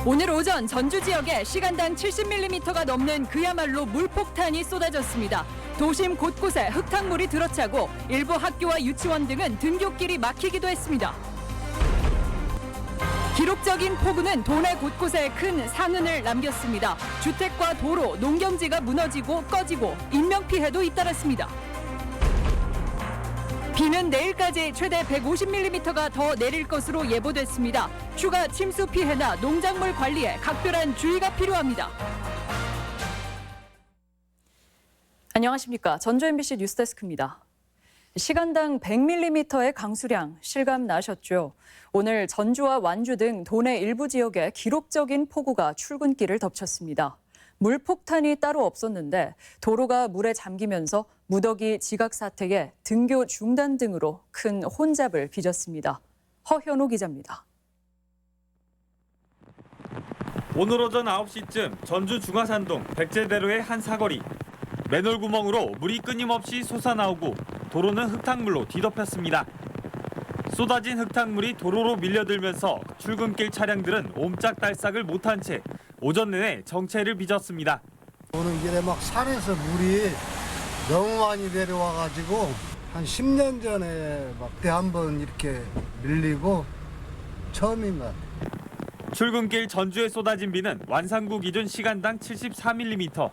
오늘 오전 전주 지역에 시간당 70mm가 넘는 그야말로 물폭탄이 쏟아졌습니다. 도심 곳곳에 흙탕물이 들어차고 일부 학교와 유치원 등은 등굣길이 막히기도 했습니다. 기록적인 폭우는 도내 곳곳에 큰 상흔을 남겼습니다. 주택과 도로, 농경지가 무너지고 꺼지고 인명피해도 잇따랐습니다. 비는 내일까지 최대 150mm가 더 내릴 것으로 예보됐습니다. 추가 침수 피해나 농작물 관리에 각별한 주의가 필요합니다. 안녕하십니까. 전주 MBC 뉴스데스크입니다. 시간당 100mm의 강수량 실감 나셨죠? 오늘 전주와 완주 등 도내 일부 지역에 기록적인 폭우가 출근길을 덮쳤습니다. 물폭탄이 따로 없었는데 도로가 물에 잠기면서 무더기 지각 사태에 등교 중단 등으로 큰 혼잡을 빚었습니다. 허현호 기자입니다. 오늘 오전 9시쯤 전주 중화산동 백제대로의 한 사거리. 맨홀 구멍으로 물이 끊임없이 솟아나오고 도로는 흙탕물로 뒤덮였습니다. 쏟아진 흙탕물이 도로로 밀려들면서 출근길 차량들은 옴짝달싹을 못한 채 오전 내내 정체를 빚었습니다. 오늘 이게 막 산에서 물이 너무 많이 내려와가지고 한 10년 전에 막 때 한 번 이렇게 밀리고 처음인 것 같아요. 출근길 전주에 쏟아진 비는 완산구 기준 시간당 74mm.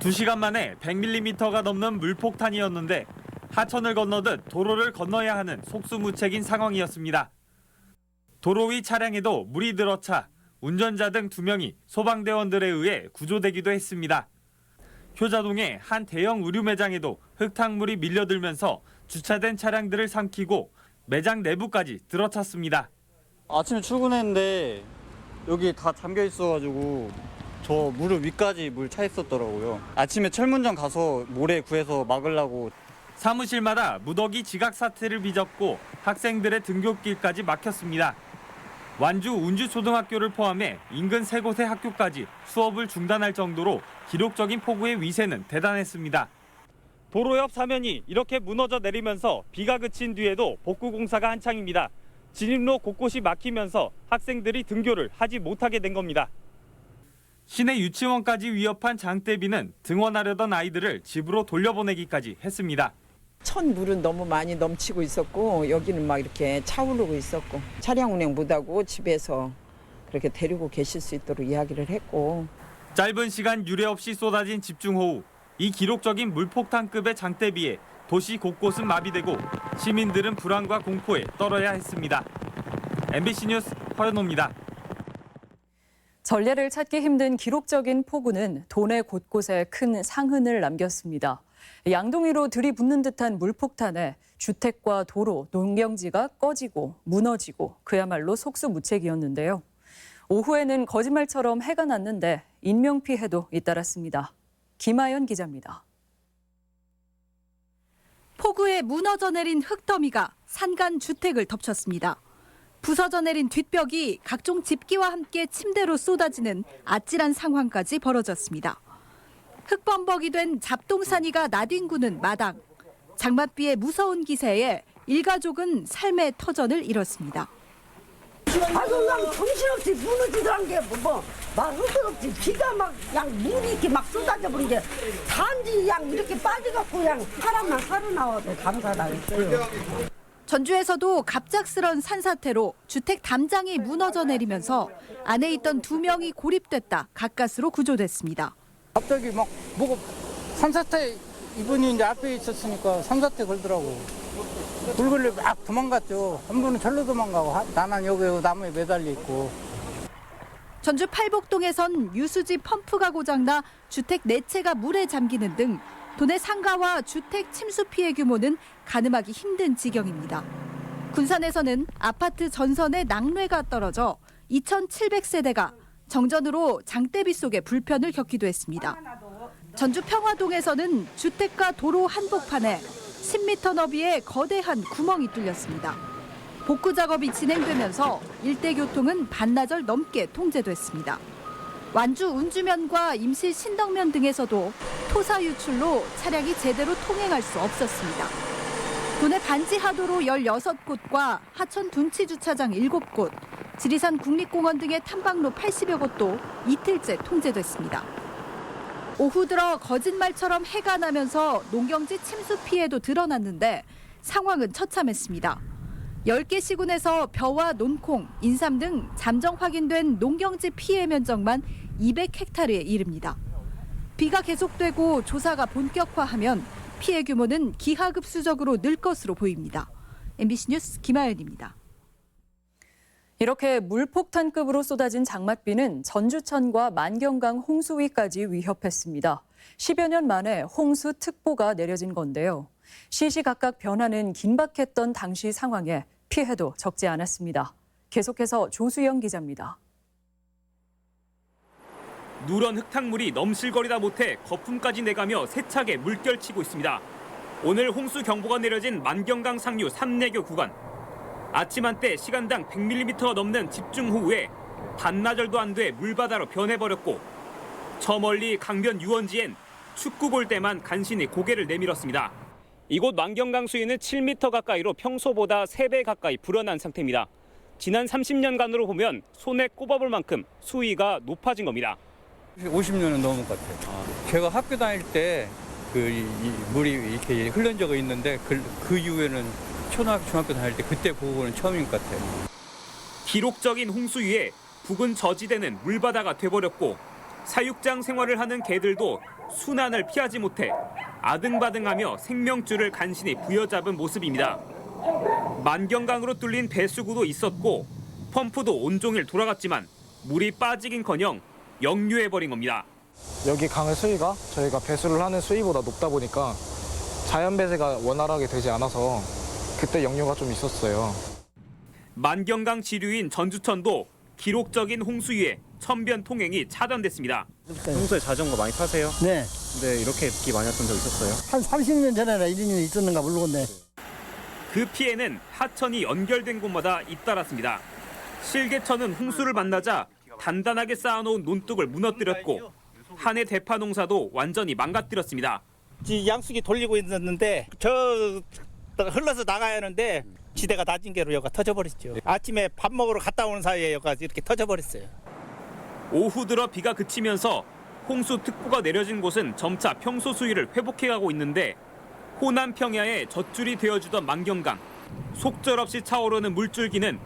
2시간 만에 100mm가 넘는 물폭탄이었는데 하천을 건너듯 도로를 건너야 하는 속수무책인 상황이었습니다. 도로 위 차량에도 물이 들어차 운전자 등 2명이 소방대원들에 의해 구조되기도 했습니다. 효자동의 한 대형 의류 매장에도 흙탕물이 밀려들면서 주차된 차량들을 삼키고 매장 내부까지 들어찼습니다. 아침에 출근했는데 여기 다 잠겨 있어가지고 저 무릎 위까지 물 차 있었더라고요. 아침에 철문점 가서 모래 구해서 막으려고. 사무실마다 무더기 지각 사태를 빚었고 학생들의 등굣길까지 막혔습니다. 완주 운주초등학교를 포함해 인근 3곳의 학교까지 수업을 중단할 정도로 기록적인 폭우의 위세는 대단했습니다. 도로 옆 사면이 이렇게 무너져 내리면서 비가 그친 뒤에도 복구 공사가 한창입니다. 진입로 곳곳이 막히면서 학생들이 등교를 하지 못하게 된 겁니다. 시내 유치원까지 위협한 장대비는 등원하려던 아이들을 집으로 돌려보내기까지 했습니다. 천 물은 너무 많이 넘치고 있었고 여기는 막 이렇게 차오르고 있었고 차량 운행 못하고 집에서 그렇게 데리고 계실 수 있도록 이야기를 했고. 짧은 시간 유례 없이 쏟아진 집중호우. 이 기록적인 물폭탄급의 장대비에 도시 곳곳은 마비되고 시민들은 불안과 공포에 떨어야 했습니다. MBC 뉴스 허연호입니다. 전례를 찾기 힘든 기록적인 폭우는 도내 곳곳에 큰 상흔을 남겼습니다. 양동이로 들이붓는 듯한 물폭탄에 주택과 도로, 농경지가 꺼지고 무너지고 그야말로 속수무책이었는데요. 오후에는 거짓말처럼 해가 났는데 인명피해도 잇따랐습니다. 김아연 기자입니다. 폭우에 무너져 내린 흙더미가 산간 주택을 덮쳤습니다. 부서져 내린 뒷벽이 각종 집기와 함께 침대로 쏟아지는 아찔한 상황까지 벌어졌습니다. 흙범벅이 된 잡동사니가 나뒹구는 마당. 장맛비의 무서운 기세에 일가족은 삶의 터전을 잃었습니다. 아주 그냥 정신없이 무너지더란 게 막 흙없이 비가 막 그냥 물이 이렇게 막 쏟아져 버린 게 단지 그냥 이렇게 빠져갖고 그냥 사람만 살아나와도 감사하다 했어요. 전주에서도 갑작스런 산사태로 주택 담장이 무너져 내리면서 안에 있던 2명이 고립됐다 가까스로 구조됐습니다. 갑자기 막 뭐가 산사태 이분이 이제 앞에 있었으니까 산사태 걸더라고. 불길래 막 도망갔죠. 한 분은 절로 도망가고 나는 여기 나무에 매달려 있고. 전주 팔복동에선 유수지 펌프가 고장나 주택 4채가 물에 잠기는 등 도내 상가와 주택 침수 피해 규모는 가늠하기 힘든 지경입니다. 군산에서는 아파트 전선에 낙뢰가 떨어져 2,700세대가 정전으로 장대비 속에 불편을 겪기도 했습니다. 전주 평화동에서는 주택과 도로 한복판에 10m 너비의 거대한 구멍이 뚫렸습니다. 복구 작업이 진행되면서 일대 교통은 반나절 넘게 통제됐습니다. 완주 운주면과 임실 신덕면 등에서도 토사 유출로 차량이 제대로 통행할 수 없었습니다. 도내 반지 하도로 16곳과 하천 둔치 주차장 7곳, 지리산 국립공원 등의 탐방로 80여 곳도 이틀째 통제됐습니다. 오후 들어 거짓말처럼 해가 나면서 농경지 침수 피해도 드러났는데 상황은 처참했습니다. 10개 시군에서 벼와 논콩, 인삼 등 잠정 확인된 농경지 피해 면적만 200헥타르에 이릅니다. 비가 계속되고 조사가 본격화하면 피해 규모는 기하급수적으로 늘 것으로 보입니다. MBC 뉴스 김하연입니다. 이렇게 물폭탄급으로 쏟아진 장맛비는 전주천과 만경강 홍수위까지 위협했습니다. 10여 년 만에 홍수특보가 내려진 건데요. 시시각각 변하는 긴박했던 당시 상황에 피해도 적지 않았습니다. 계속해서 조수영 기자입니다. 누런 흙탕물이 넘실거리다 못해 거품까지 내가며 세차게 물결치고 있습니다. 오늘 홍수 경보가 내려진 만경강 상류 3내교 구간. 아침 한때 시간당 100mm가 넘는 집중호우에 반나절도 안 돼 물바다로 변해버렸고 저 멀리 강변 유원지엔 축구 볼 때만 간신히 고개를 내밀었습니다. 이곳 만경강 수위는 7m 가까이로 평소보다 3배 가까이 불어난 상태입니다. 지난 30년간으로 보면 손에 꼽아볼 만큼 수위가 높아진 겁니다. 50년은 넘은 것 같아요. 제가 학교 다닐 때 이 물이 이렇게 흘른 적이 있는데 그 이후에는 초등학교, 중학교 다닐 때 그때 보고는 처음인 것 같아요. 기록적인 홍수 위에 부근 저지대는 물바다가 돼버렸고 사육장 생활을 하는 개들도 순환을 피하지 못해 아등바등하며 생명줄을 간신히 부여잡은 모습입니다. 만경강으로 뚫린 배수구도 있었고 펌프도 온종일 돌아갔지만 물이 빠지긴커녕 역류해버린 겁니다. 여기 강의 수위가 저희가 배수를 하는 수위보다 높다 보니까 자연 배제가 원활하게 되지 않아서 그때 역류가 좀 있었어요. 만경강 지류인 전주천도 기록적인 홍수 위에 천변 통행이 차단됐습니다. 평소에 자전거 많이 타세요? 네. 근데 이렇게 비 많이 왔던 적 있었어요? 한 30년 전에나 이런 일이 있었는가 모르겠네. 그 피해는 하천이 연결된 곳마다 잇따랐습니다. 실개천은 홍수를 만나자 단단하게 쌓아놓은 논둑을 무너뜨렸고 한 해 대파 농사도 완전히 망가뜨렸습니다. 양수기 돌리고 있었는데 저 흘러서 나가야 하는데 지대가 낮은 게로 여기가 터져버렸죠. 아침에 밥 먹으러 갔다 오는 사이에 여기가 이렇게 터져버렸어요. 오후 들어 비가 그치면서 홍수특보가 내려진 곳은 점차 평소 수위를 회복해가고 있는데 호남 평야에 젖줄이 되어주던 만경강. 속절없이 차오르는 물줄기는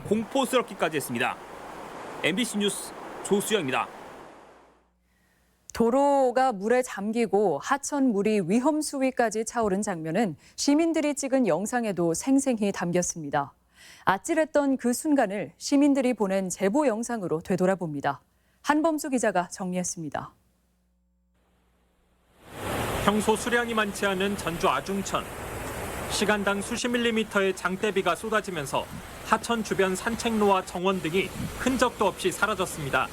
공포스럽기까지 했습니다. MBC 뉴스 조수영입니다. 도로가 물에 잠기고 하천 물이 위험 수위까지 차오른 장면은 시민들이 찍은 영상에도 생생히 담겼습니다. 아찔했던 그 순간을 시민들이 보낸 제보 영상으로 되돌아봅니다. 한범수 기자가 정리했습니다. 평소 수량이 많지 않은 전주 아중천. 시간당 수십 밀리미터의 장대비가 쏟아지면서 하천 주변 산책로와 정원 등이 흔적도 없이 사라졌습니다.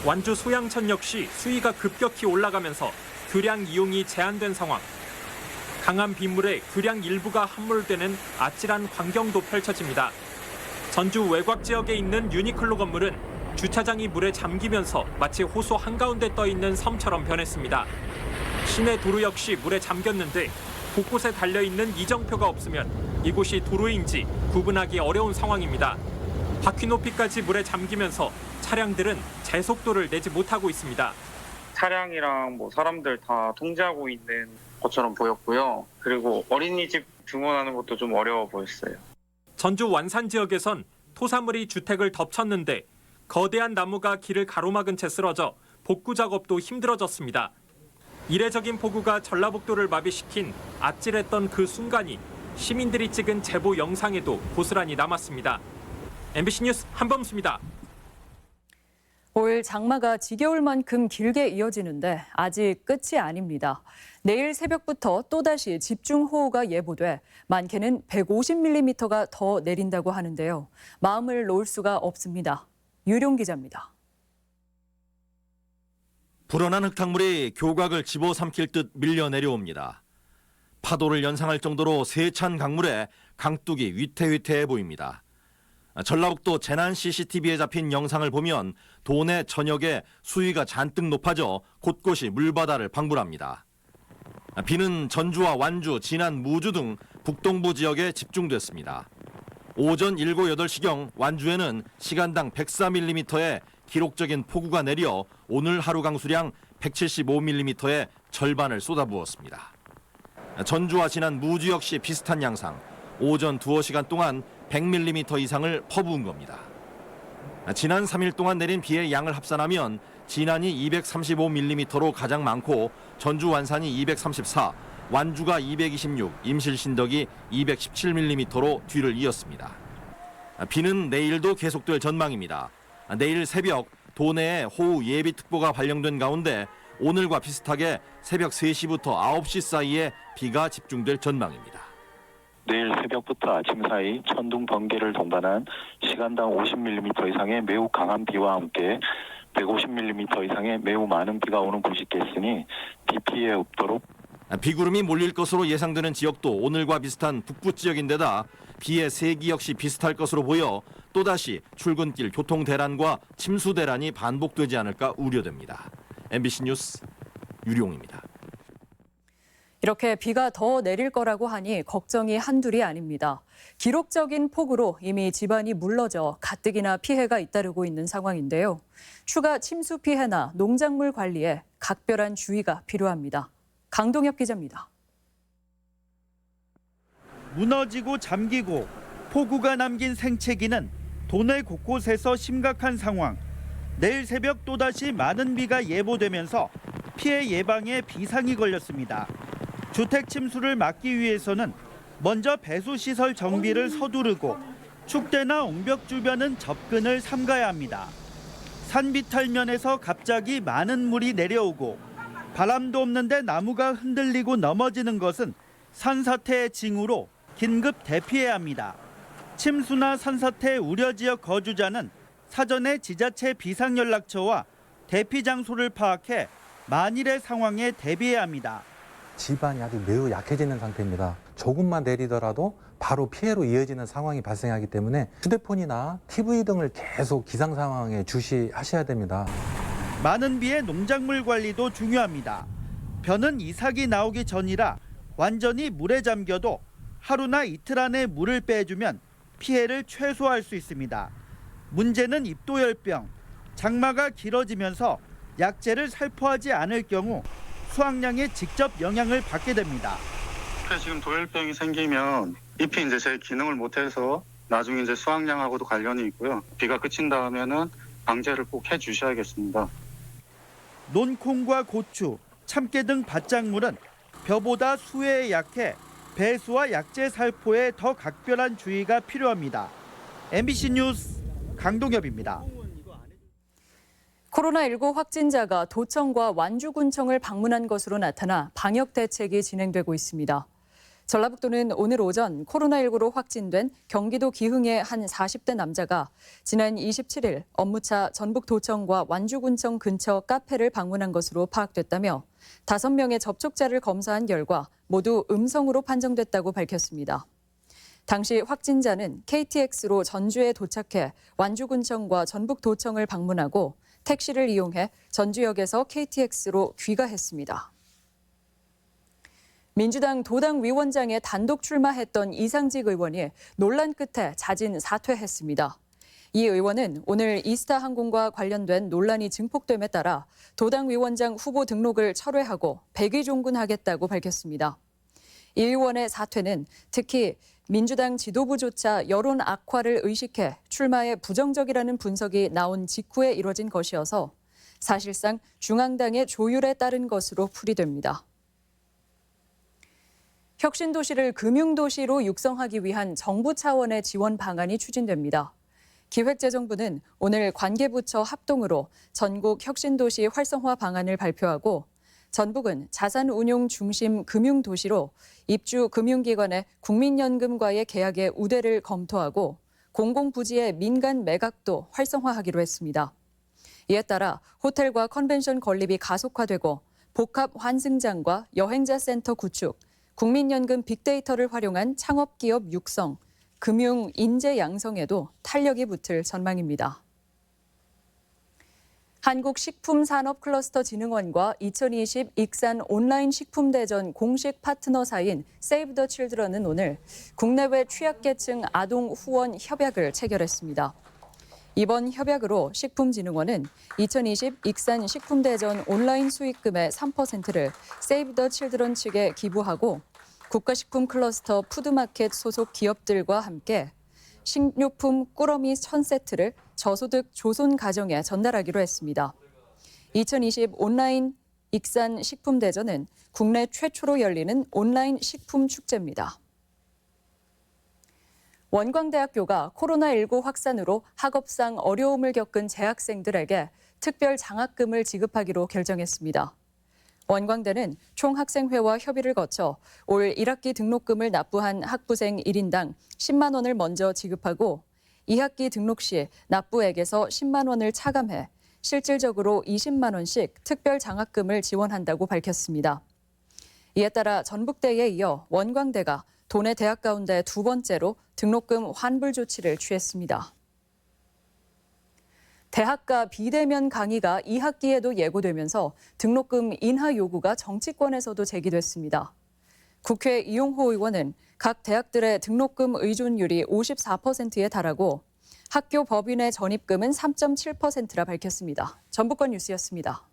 완주 소양천 역시 수위가 급격히 올라가면서 교량 이용이 제한된 상황. 강한 빗물에 교량 일부가 함몰되는 아찔한 광경도 펼쳐집니다. 전주 외곽 지역에 있는 유니클로 건물은 주차장이 물에 잠기면서 마치 호수 한가운데 떠 있는 섬처럼 변했습니다. 시내 도로 역시 물에 잠겼는데 곳곳에 달려있는 이정표가 없으면 이곳이 도로인지 구분하기 어려운 상황입니다. 바퀴 높이까지 물에 잠기면서 차량들은 제속도를 내지 못하고 있습니다. 차량이랑 사람들 다 통제하고 있는 것처럼 보였고요. 그리고 어린이집 등원하는 것도 좀 어려워 보였어요. 전주 완산 지역에선 토사물이 주택을 덮쳤는데 거대한 나무가 길을 가로막은 채 쓰러져 복구 작업도 힘들어졌습니다. 이례적인 폭우가 전라북도를 마비시킨 아찔했던 그 순간이 시민들이 찍은 제보 영상에도 고스란히 남았습니다. MBC 뉴스 한범수입니다. 올 장마가 지겨울 만큼 길게 이어지는데 아직 끝이 아닙니다. 내일 새벽부터 또다시 집중호우가 예보돼 많게는 150mm가 더 내린다고 하는데요. 마음을 놓을 수가 없습니다. 유룡 기자입니다. 불어난 흙탕물이 교각을 집어삼킬 듯 밀려 내려옵니다. 파도를 연상할 정도로 세찬 강물에 강둑이 위태위태해 보입니다. 전라북도 재난 CCTV에 잡힌 영상을 보면 도내 전역에 수위가 잔뜩 높아져 곳곳이 물바다를 방불합니다. 비는 전주와 완주, 진안, 무주 등 북동부 지역에 집중됐습니다. 오전 7, 8시경 완주에는 시간당 104mm의 기록적인 폭우가 내려 오늘 하루 강수량 175mm의 절반을 쏟아부었습니다. 전주와 지난 무주 역시 비슷한 양상, 오전 두어 시간 동안 100mm 이상을 퍼부은 겁니다. 지난 3일 동안 내린 비의 양을 합산하면 진안이 235mm로 가장 많고 전주 완산이 234, 완주가 226, 임실 신덕이 217mm로 뒤를 이었습니다. 비는 내일도 계속될 전망입니다. 내일 새벽 도내에 호우 예비특보가 발령된 가운데 오늘과 비슷하게 새벽 3시부터 9시 사이에 비가 집중될 전망입니다. 내일 새벽부터 아침 사이 천둥, 번개를 동반한 시간당 50mm 이상의 매우 강한 비와 함께 150mm 이상의 매우 많은 비가 오는 곳이 있겠으니 비 피해 없도록. 비구름이 몰릴 것으로 예상되는 지역도 오늘과 비슷한 북부 지역인데다 비의 세기 역시 비슷할 것으로 보여 또다시 출근길 교통 대란과 침수 대란이 반복되지 않을까 우려됩니다. MBC 뉴스 유룡입니다. 이렇게 비가 더 내릴 거라고 하니 걱정이 한둘이 아닙니다. 기록적인 폭우로 이미 집안이 물러져 가뜩이나 피해가 잇따르고 있는 상황인데요. 추가 침수 피해나 농작물 관리에 각별한 주의가 필요합니다. 강동엽 기자입니다. 무너지고 잠기고 폭우가 남긴 생채기는 도내 곳곳에서 심각한 상황. 내일 새벽 또다시 많은 비가 예보되면서 피해 예방에 비상이 걸렸습니다. 주택 침수를 막기 위해서는 먼저 배수시설 정비를 서두르고 축대나 옹벽 주변은 접근을 삼가야 합니다. 산비탈면에서 갑자기 많은 물이 내려오고 바람도 없는데 나무가 흔들리고 넘어지는 것은 산사태의 징후로 긴급 대피해야 합니다. 침수나 산사태 우려 지역 거주자는 사전에 지자체 비상연락처와 대피 장소를 파악해 만일의 상황에 대비해야 합니다. 지반이 아주 매우 약해지는 상태입니다. 조금만 내리더라도 바로 피해로 이어지는 상황이 발생하기 때문에 휴대폰이나 TV 등을 계속 기상 상황에 주시하셔야 됩니다. 많은 비의 농작물 관리도 중요합니다. 벼는 이삭이 나오기 전이라 완전히 물에 잠겨도 하루나 이틀 안에 물을 빼주면 피해를 최소화할 수 있습니다. 문제는 입도열병, 장마가 길어지면서 약재를 살포하지 않을 경우 수확량에 직접 영향을 받게 됩니다. 지금 도열병이 생기면 잎이 이제 제 기능을 못해서 나중에 이제 수확량하고도 관련이 있고요. 비가 그친 다음에는 방제를 꼭 해주셔야겠습니다. 논콩과 고추, 참깨 등 밭작물은 벼보다 수해에 약해 배수와 약재 살포에 더 각별한 주의가 필요합니다. MBC 뉴스 강동엽입니다. 코로나19 확진자가 도청과 완주군청을 방문한 것으로 나타나 방역 대책이 진행되고 있습니다. 전라북도는 오늘 오전 코로나19로 확진된 경기도 기흥의 한 40대 남자가 지난 27일 업무차 전북도청과 완주군청 근처 카페를 방문한 것으로 파악됐다며 5명의 접촉자를 검사한 결과 모두 음성으로 판정됐다고 밝혔습니다. 당시 확진자는 KTX로 전주에 도착해 완주군청과 전북도청을 방문하고 택시를 이용해 전주역에서 KTX로 귀가했습니다. 민주당 도당 위원장에 단독 출마했던 이상직 의원이 논란 끝에 자진 사퇴했습니다. 이 의원은 오늘 이스타항공과 관련된 논란이 증폭됨에 따라 도당 위원장 후보 등록을 철회하고 백의종군하겠다고 밝혔습니다. 이 의원의 사퇴는 특히 민주당 지도부조차 여론 악화를 의식해 출마에 부정적이라는 분석이 나온 직후에 이뤄진 것이어서 사실상 중앙당의 조율에 따른 것으로 풀이됩니다. 혁신도시를 금융도시로 육성하기 위한 정부 차원의 지원 방안이 추진됩니다. 기획재정부는 오늘 관계부처 합동으로 전국 혁신도시 활성화 방안을 발표하고 전북은 자산운용 중심 금융도시로 입주 금융기관의 국민연금과의 계약의 우대를 검토하고 공공부지의 민간 매각도 활성화하기로 했습니다. 이에 따라 호텔과 컨벤션 건립이 가속화되고 복합 환승장과 여행자 센터 구축, 국민연금 빅데이터를 활용한 창업기업 육성, 금융 인재 양성에도 탄력이 붙을 전망입니다. 한국식품산업클러스터진흥원과 2020 익산 온라인 식품대전 공식 파트너사인 세이브 더 칠드런은 오늘 국내외 취약계층 아동 후원 협약을 체결했습니다. 이번 협약으로 식품진흥원은 2020 익산 식품대전 온라인 수익금의 3%를 세이브 더 칠드런 측에 기부하고 국가식품 클러스터 푸드마켓 소속 기업들과 함께 식료품 꾸러미 1000세트를 저소득 조손 가정에 전달하기로 했습니다. 2020 온라인 익산 식품대전은 국내 최초로 열리는 온라인 식품 축제입니다. 원광대학교가 코로나19 확산으로 학업상 어려움을 겪은 재학생들에게 특별 장학금을 지급하기로 결정했습니다. 원광대는 총학생회와 협의를 거쳐 올 1학기 등록금을 납부한 학부생 1인당 10만 원을 먼저 지급하고 2학기 등록 시 납부액에서 10만 원을 차감해 실질적으로 20만 원씩 특별 장학금을 지원한다고 밝혔습니다. 이에 따라 전북대에 이어 원광대가 도내 대학 가운데 두 번째로 등록금 환불 조치를 취했습니다. 대학가 비대면 강의가 2학기에도 예고되면서 등록금 인하 요구가 정치권에서도 제기됐습니다. 국회 이용호 의원은 각 대학들의 등록금 의존율이 54%에 달하고 학교 법인의 전입금은 3.7%라 밝혔습니다. 전북권 뉴스였습니다.